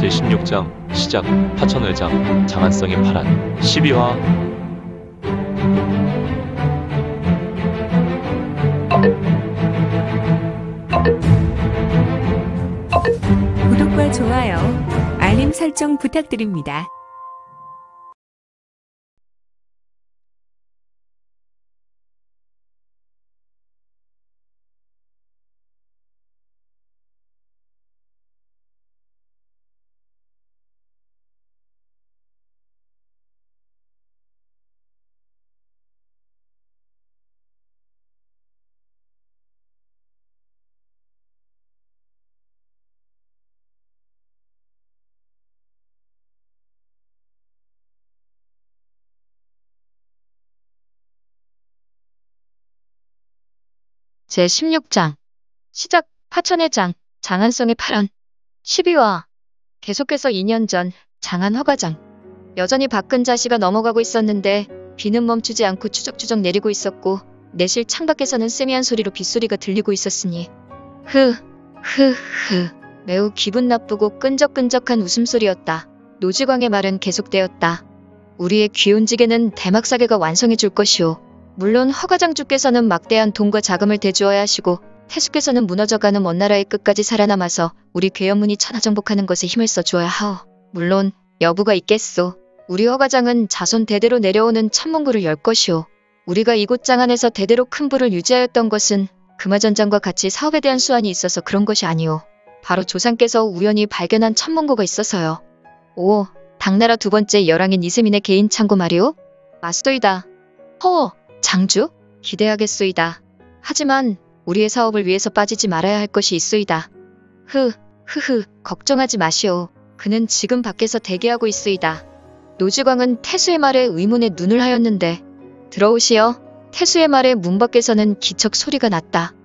제16장 시작. 파천을장 장안성의 파란 12화. 구독과 좋아요, 알림 설정 부탁드립니다. 제16장 시작. 파천의 장 장안성의 파란 12화. 계속해서 2년 전 장안 허가장. 여전히 박근자씨가 넘어가고 있었는데 비는 멈추지 않고 추적추적 내리고 있었고 내실 창밖에서는 세미한 소리로 빗소리가 들리고 있었으니 매우 기분 나쁘고 끈적끈적한 웃음소리였다. 노지광의 말은 계속되었다. 우리의 귀혼지게는 대막사계가 완성해 줄 것이오. 물론 허가장주께서는 막대한 돈과 자금을 대주어야 하시고 태수께서는 무너져가는 먼 나라의 끝까지 살아남아서 우리 괴연문이 천하정복하는 것에 힘을 써주어야 하오. 물론 여부가 있겠소. 우리 허가장은 자손 대대로 내려오는 천문부를 열 것이오. 우리가 이곳 장안에서 대대로 큰 부를 유지하였던 것은 금화전장과 같이 사업에 대한 수완이 있어서 그런 것이 아니오. 바로 조상께서 우연히 발견한 천문고가 있어서요. 오, 당나라 두 번째 열왕인 이세민의 개인 창고 말이오? 맞소이다. 허, 장주? 기대하겠소이다. 하지만 우리의 사업을 위해서 빠지지 말아야 할 것이 있소이다. 걱정하지 마시오. 그는 지금 밖에서 대기하고 있소이다. 노지광은 태수의 말에 의문의 눈을 하였는데 들어오시오. 태수의 말에 문 밖에서는 기척 소리가 났다.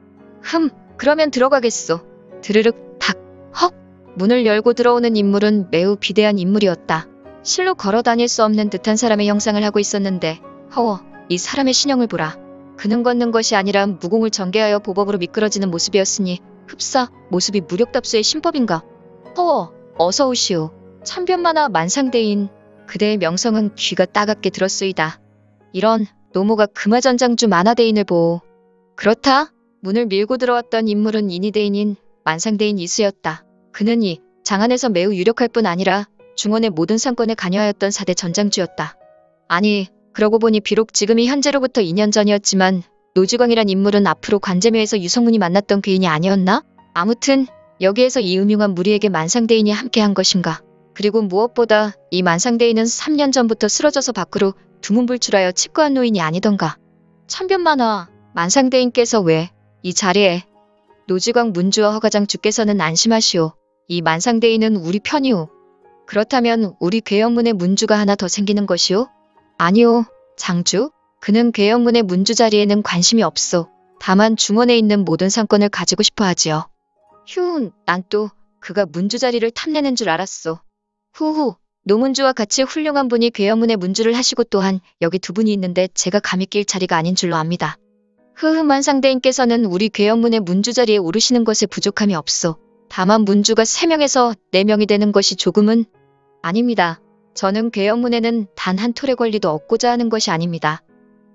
그러면 들어가겠소. 드르륵 탁 헉. 문을 열고 들어오는 인물은 매우 비대한 인물이었다. 실로 걸어 다닐 수 없는 듯한 사람의 형상을 하고 있었는데 이 사람의 신형을 보라. 그는 걷는 것이 아니라 무공을 전개하여 보법으로 미끄러지는 모습이었으니 흡사 모습이 무력답수의 신법인가. 어서 오시오. 천변만화 만상대인. 그대의 명성은 귀가 따갑게 들었소이다. 이런 노모가 금화전장주 만화대인을 보오. 그렇다. 문을 밀고 들어왔던 인물은 인이대인인 만상대인 이수였다. 그는 이 장안에서 매우 유력할 뿐 아니라 중원의 모든 상권에 관여하였던 4대 전장주였다. 아니, 그러고 보니 비록 지금이 현재로부터 2년 전이었지만 노지광이란 인물은 앞으로 관제묘에서 유성문이 만났던 괴인이 아니었나? 아무튼 여기에서 이 음흉한 무리에게 만상대인이 함께한 것인가. 그리고 무엇보다 이 만상대인은 3년 전부터 쓰러져서 밖으로 두문불출하여 칩거한 노인이 아니던가. 천변만화 만상대인께서 왜 이 자리에? 노지광 문주와 허가장 주께서는 안심하시오. 이 만상대인은 우리 편이오. 그렇다면 우리 괴연문의 문주가 하나 더 생기는 것이오? 아니오, 장주. 그는 괴연문의 문주 자리에는 관심이 없소. 다만 중원에 있는 모든 상권을 가지고 싶어 하지요. 난 또 그가 문주 자리를 탐내는 줄 알았소. 노문주와 같이 훌륭한 분이 괴연문의 문주를 하시고 또한 여기 두 분이 있는데 제가 감히 낄 자리가 아닌 줄로 압니다. 만상대인께서는 우리 괴연문의 문주 자리에 오르시는 것에 부족함이 없소. 다만 문주가 3명에서 4명이 되는 것이 조금은 아닙니다. 저는 괴연문에는 단 한 톨의 권리도 얻고자 하는 것이 아닙니다.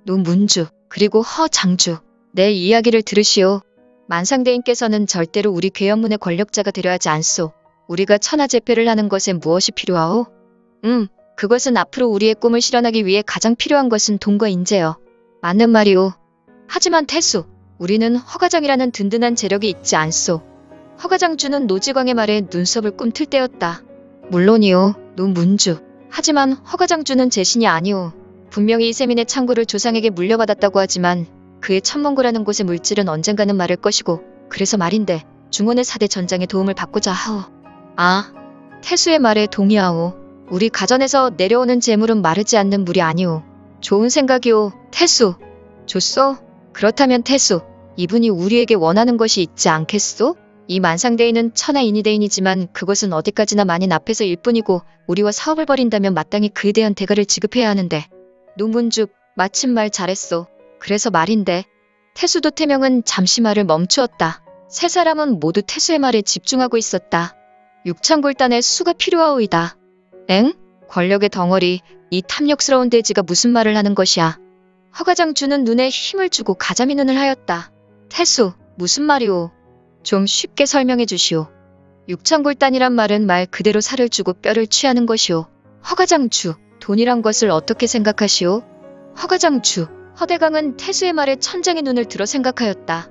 노문주 그리고 허장주, 내 이야기를 들으시오. 만상대인께서는 절대로 우리 괴연문의 권력자가 되려 하지 않소. 우리가 천하제패를 하는 것에 무엇이 필요하오? 그것은 앞으로 우리의 꿈을 실현하기 위해 가장 필요한 것은 돈과 인재요. 맞는 말이오. 하지만 태수, 우리는 허가장이라는 든든한 재력이 있지 않소. 허가장주는 노지광의 말에 눈썹을 꿈틀 때였다. 물론이오, 노문주. 하지만 허가장주는 제 신이 아니오. 분명히 이세민의 창고를 조상에게 물려받았다고 하지만 그의 천문고라는 곳의 물질은 언젠가는 마를 것이고 그래서 말인데 중원의 4대 전장의 도움을 받고자 하오. 태수의 말에 동의하오. 우리 가전에서 내려오는 재물은 마르지 않는 물이 아니오. 좋은 생각이오. 태수. 좋소? 그렇다면 태수, 이분이 우리에게 원하는 것이 있지 않겠소? 이 만상대인은 천하인이대인이지만 그것은 어디까지나 만인 앞에서 일뿐이고 우리와 사업을 벌인다면 마땅히 그에 대한 대가를 지급해야 하는데. 노문주, 마침 말 잘했소. 그래서 말인데. 태수도 태명은 잠시 말을 멈추었다. 세 사람은 모두 태수의 말에 집중하고 있었다. 6,000골단의 수가 필요하오이다. 엥? 권력의 덩어리, 이 탐욕스러운 돼지가 무슨 말을 하는 것이야. 허가장주는 눈에 힘을 주고 가자미 눈을 하였다. 태수, 무슨 말이오? 좀 쉽게 설명해 주시오. 6,000골단이란 말은 말 그대로 살을 주고 뼈를 취하는 것이오. 허가장주, 돈이란 것을 어떻게 생각하시오? 허가장주, 허대강은 태수의 말에 천장의 눈을 들어 생각하였다.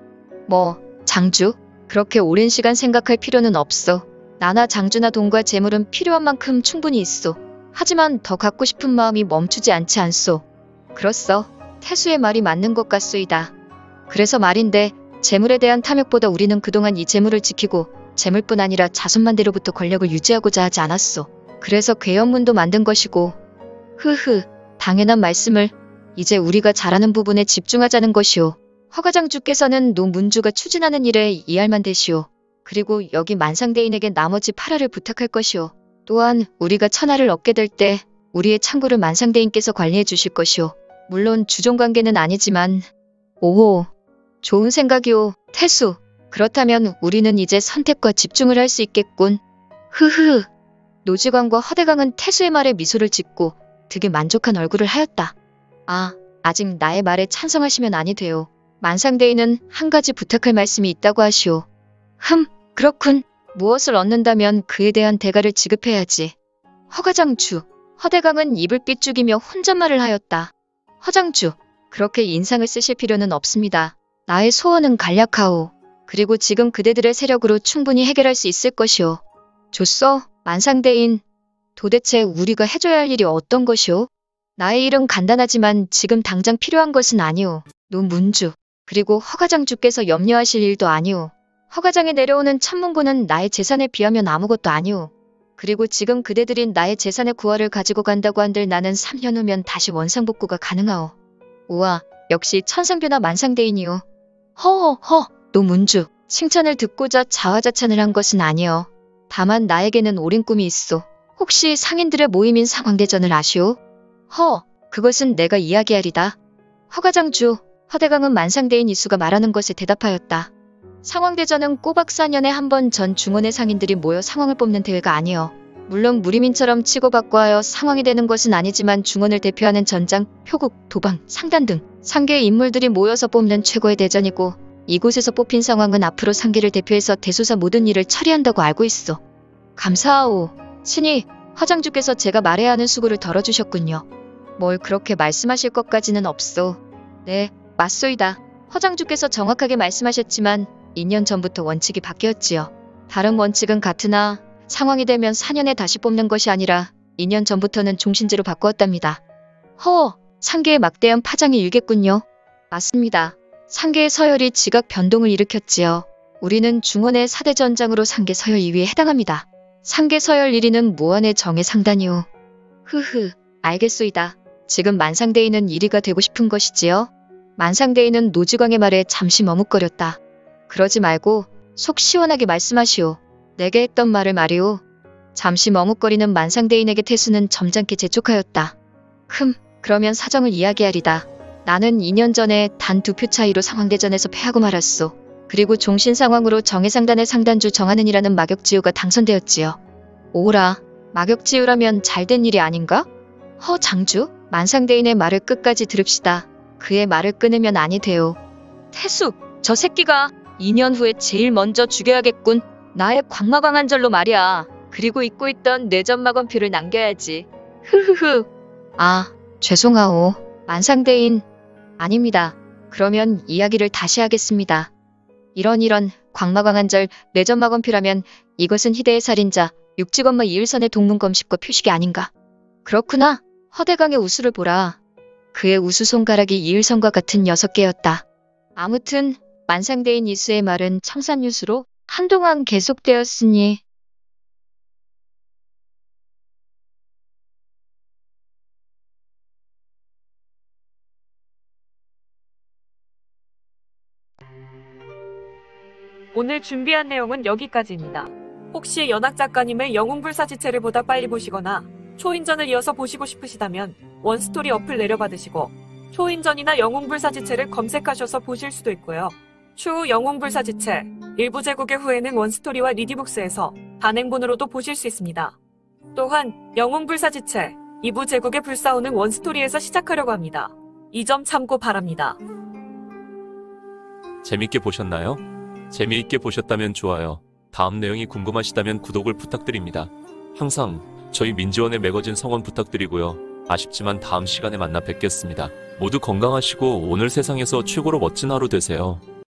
뭐, 장주? 그렇게 오랜 시간 생각할 필요는 없어. 나나 장주나 돈과 재물은 필요한 만큼 충분히 있어. 하지만 더 갖고 싶은 마음이 멈추지 않지 않소. 그렇소. 태수의 말이 맞는 것 같소이다. 그래서 말인데 재물에 대한 탐욕보다 우리는 그동안 이 재물을 지키고 재물뿐 아니라 자손만대로부터 권력을 유지하고자 하지 않았소. 그래서 괴연문도 만든 것이고. 흐흐, 당연한 말씀을. 이제 우리가 잘하는 부분에 집중하자는 것이오. 허가장주께서는 노문주가 추진하는 일에 이할만 되시오. 그리고 여기 만상대인에게 나머지 8하를 부탁할 것이오. 또한 우리가 1000하를 얻게 될 때 우리의 창고를 만상대인께서 관리해 주실 것이오. 물론 주종관계는 아니지만. 오호, 좋은 생각이오. 태수, 그렇다면 우리는 이제 선택과 집중을 할 수 있겠군. 흐흐. 노지광과 허대강은 태수의 말에 미소를 짓고 되게 만족한 얼굴을 하였다. 아, 아직 나의 말에 찬성하시면 아니 돼요. 만상대인은 한 가지 부탁할 말씀이 있다고 하시오. 그렇군. 무엇을 얻는다면 그에 대한 대가를 지급해야지. 허가장주, 허대강은 입을 삐죽이며 혼잣말을 하였다. 허장주, 그렇게 인상을 쓰실 필요는 없습니다. 나의 소원은 간략하오. 그리고 지금 그대들의 세력으로 충분히 해결할 수 있을 것이오. 좋소, 만상대인. 도대체 우리가 해줘야 할 일이 어떤 것이오? 나의 일은 간단하지만 지금 당장 필요한 것은 아니오. 노문주, 그리고 허가장주께서 염려하실 일도 아니오. 허가장에 내려오는 천문고는 나의 재산에 비하면 아무것도 아니오. 그리고 지금 그대들인 나의 재산의 9화를 가지고 간다고 한들 나는 3년 후면 다시 원상복구가 가능하오. 우와, 역시 천상교나 만상대인이오. 허허허, 노문주, 칭찬을 듣고자 자화자찬을 한 것은 아니오. 다만 나에게는 오랜 꿈이 있소. 혹시 상인들의 모임인 상황대전을 아시오? 그것은 내가 이야기하리다. 허가장주, 허대강은 만상대인 이수가 말하는 것에 대답하였다. 상황대전은 꼬박 4년에 한 번 전 중원의 상인들이 모여 상황을 뽑는 대회가 아니요. 물론 무리민처럼 치고받고 하여 상황이 되는 것은 아니지만 중원을 대표하는 전장, 표국, 도방, 상단 등 상계의 인물들이 모여서 뽑는 최고의 대전이고 이곳에서 뽑힌 상황은 앞으로 상계를 대표해서 대소사 모든 일을 처리한다고 알고 있어. 감사하오. 신이, 허장주께서 제가 말해야 하는 수고를 덜어주셨군요. 뭘 그렇게 말씀하실 것까지는 없소. 네, 맞소이다. 허장주께서 정확하게 말씀하셨지만 2년 전부터 원칙이 바뀌었지요. 다른 원칙은 같으나 상황이 되면 4년에 다시 뽑는 것이 아니라 2년 전부터는 종신제로 바꾸었답니다. 상계의 막대한 파장이 일겠군요. 맞습니다. 상계의 서열이 지각 변동을 일으켰지요. 우리는 중원의 4대 전장으로 상계 서열 2위에 해당합니다. 상계 서열 1위는 무한의 정의 상단이오. 알겠소이다. 지금 만상대인은 1위가 되고 싶은 것이지요? 만상대인은 노지광의 말에 잠시 머뭇거렸다. 그러지 말고 속 시원하게 말씀하시오. 내게 했던 말을 말이오. 잠시 머뭇거리는 만상대인에게 태수는 점잖게 재촉하였다. 그러면 사정을 이야기하리다. 나는 2년 전에 단 2표 차이로 상황대전에서 패하고 말았소. 그리고 종신 상황으로 정해상단의 상단주 정하는이라는 막역지우가 당선되었지요. 오라, 막역지우라면 잘된 일이 아닌가? 장주, 만상대인의 말을 끝까지 들읍시다. 그의 말을 끊으면 아니 돼요. 태수, 저 새끼가 2년 후에 제일 먼저 죽여야겠군. 나의 광마광한절로 말이야. 그리고 잊고 있던 뇌전막원표를 남겨야지. 아, 죄송하오. 만상대인. 아닙니다. 그러면 이야기를 다시 하겠습니다. 이런 광마광한절 뇌전막원표라면 이것은 희대의 살인자 육지건마 이을선의 동문검식과 표식이 아닌가. 그렇구나. 허대강의 우수를 보라. 그의 우수 손가락이 이을선과 같은 6개였다. 아무튼 만상대인 이수의 말은 청산유수로 한동안 계속되었으니 오늘 준비한 내용은 여기까지입니다. 혹시 연학 작가님의 영웅불사지체를 보다 빨리 보시거나 초인전을 이어서 보시고 싶으시다면 원스토리 어플 내려받으시고 초인전이나 영웅불사지체를 검색하셔서 보실 수도 있고요. 추후 영웅불사지체 일부 제국의 후에는 원스토리와 리디북스에서 단행본으로도 보실 수 있습니다. 또한 영웅불사지체 2부 제국의 불사오는 원스토리에서 시작하려고 합니다. 이 점 참고 바랍니다. 재밌게 보셨나요? 재미있게 보셨다면 좋아요. 다음 내용이 궁금하시다면 구독을 부탁드립니다. 항상 저희 민지원의 매거진 성원 부탁드리고요. 아쉽지만 다음 시간에 만나 뵙겠습니다. 모두 건강하시고 오늘 세상에서 최고로 멋진 하루 되세요.